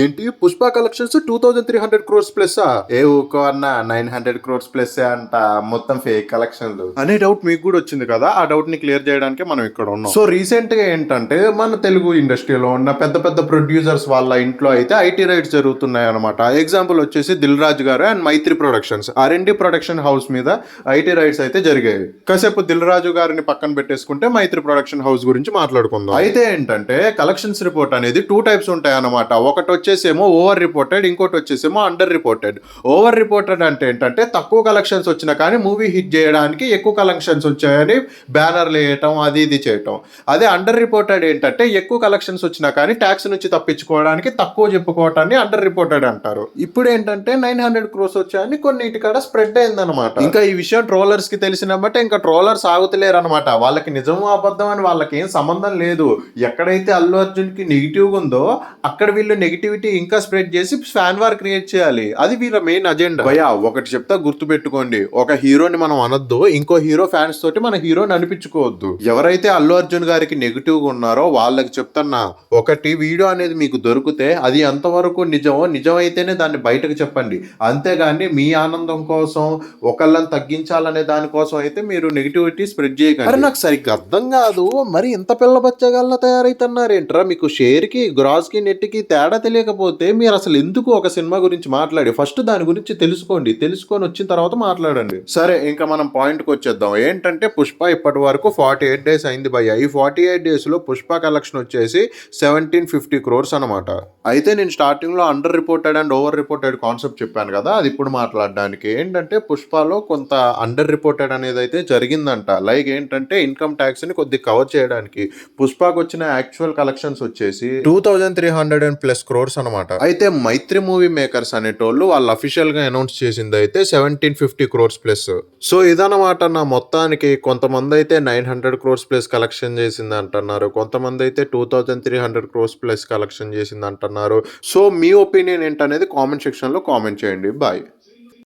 ఏంటి Pushpa collections 2300 crores plus ఏ ఊకో అన్న 900 క్రోర్స్ ప్లస్ అంట మొత్తం ఫేక్ కలెక్షన్లు అనే డౌట్ మీకు కూడా వచ్చింది కదా. ఆ డౌట్ ని క్లియర్ చేయడానికి మనం ఇక్కడ ఉన్నాం. సో రీసెంట్ గా ఏంటంటే మన తెలుగు ఇండస్ట్రీలో ఉన్న పెద్ద పెద్ద ప్రొడ్యూసర్స్ వాళ్ళ ఇంట్లో అయితే ఐటీ రైట్స్ జరుగుతున్నాయి అనమాట. ఎగ్జాంపుల్ వచ్చేసి దిల్ రాజు గారు and Mythri productions R&D production house మీద ఐటీ రైట్స్ అయితే జరిగాయి. కాసేపు దిల్ రాజు గారిని పక్కన పెట్టేసుకుంటే మైత్రి ప్రొడక్షన్ హౌస్ గురించి మాట్లాడుకుందాం. అయితే ఏంటంటే కలెక్షన్స్ రిపోర్ట్ అనేది 2 టైప్స్ ఉంటాయి అనమాట. ఒకటి వచ్చేసేమో ఓవర్ రిపోర్టెడ్, ఇంకోటి వచ్చేసేమో అండర్ రిపోర్టెడ్. ఓవర్ రిపోర్టెడ్ అంటే ఏంటంటే తక్కువ కలెక్షన్స్ వచ్చినా కానీ మూవీ హిట్ చేయడానికి ఎక్కువ కలెక్షన్స్ వచ్చాయని బ్యానర్లు వేయటం అది ఇది చేయటం. అదే అండర్ రిపోర్టెడ్ ఏంటంటే ఎక్కువ కలెక్షన్స్ వచ్చినా కానీ ట్యాక్స్ నుంచి తప్పించుకోవడానికి తక్కువ చెప్పుకోవటాన్ని అండర్ రిపోర్టెడ్ అంటారు. ఇప్పుడు ఏంటంటే 900 క్రోర్స్ వచ్చాయని కొన్నిటికాడ స్ప్రెడ్ అయిందనమాట. ఇంకా ఈ విషయం ట్రోలర్స్ కి తెలిసిన బట్టి ఇంకా ట్రోలర్స్ ఆగుతలేరు అనమాట. వాళ్ళకి నిజమో అబద్ధం అని వాళ్ళకి ఏం సంబంధం లేదు. ఎక్కడైతే అల్లు అర్జున్ కి నెగిటివ్ ఉందో అక్కడ వీళ్ళు నెగిటివిటీ ఇంకా స్ప్రెడ్ చేసి ఫ్యాన్ వార్ క్రియేట్ చేయాలి. అది వీళ్ళ మెయిన్ అజెండా. భయ్యా ఒకటి చెప్తా గుర్తు పెట్టుకోండి, ఒక హీరోని మనం అనొద్దు, ఇంకో హీరో ఫ్యాన్స్ తోటి మన హీరోని అనిపించుకోవద్దు. ఎవరైతే అల్లు అర్జున్ గారికి నెగిటివ్ గా ఉన్నారో వాళ్ళకి చెప్తున్నా, ఒకటి వీడియో అనేది మీకు దొరికితే అది ఎంతవరకు నిజమో నిజమైతేనే దాన్ని బయటకు చెప్పండి. అంతేగాని మీ ఆనందం కోసం ఒకళ్ళని తగ్గించాలనే దానికోసం అయితే మీరు నెగిటివిటీ స్ప్రెడ్ చేయకండి. అరే నాకు సరిగ్గా అర్థం కాదు, మరి ఇంత పిల్ల బచ్చగల్లా తయారైతున్నారేంట్రా? మీకు షేర్ కి గ్రాస్ కి నెట్ కి తేడా తెలియకపోతే మీరు అసలు ఎందుకు ఒక సినిమా గురించి మాట్లాడి ఫస్ట్ దాని గురించి తెలుసుకోండి. తెలుసుకొని వచ్చిన తర్వాత మాట్లాడండి. సరే ఇంకా మనం పాయింట్ కి వచ్చేద్దాం. ఏంటంటే పుష్ప ఇప్పటి వరకు 48 డేస్ అయింది భయ్య. ఈ 48 డేస్ లో పుష్ప కలెక్షన్ వచ్చేసి 1750 క్రోర్స్ అనమాట. అయితే నేను స్టార్టింగ్ లో under reported and over reported concept చెప్పాను కదా, అది ఇప్పుడు మాట్లాడడానికి. ఏంటంటే పుష్పలో కొంత అండర్ రిపోర్టెడ్ అనేది అయితే జరిగిందంట. లైక్ ఏంటంటే ఇన్కమ్ ట్యాక్స్ ని కొద్దిగా కవర్ చేయడానికి పుష్పకు వచ్చిన యాక్చువల్ కలెక్షన్స్ వచ్చేసి 2300+ క్రోర్స్ అనమాట. అయితే మైత్రి మూవీ మేకర్స్ అనేటోళ్ళు వాళ్ళు అఫీషియల్ గా అనౌన్స్ చేసింది అయితే 1750 క్రోర్స్ ప్లస్. సో ఇదన్నమాట నా మొత్తానికి. కొంతమంది అయితే 900 క్రోర్స్ ప్లస్ కలెక్షన్ చేసింది అంటున్నారు, కొంతమంది అయితే 2300 క్రోర్స్ ప్లస్ కలెక్షన్ చేసింది అంటున్నారు. సో మీ ఒపీనియన్ ఏంటనేది కామెంట్ సెక్షన్ లో కామెంట్ చేయండి. బాయ్.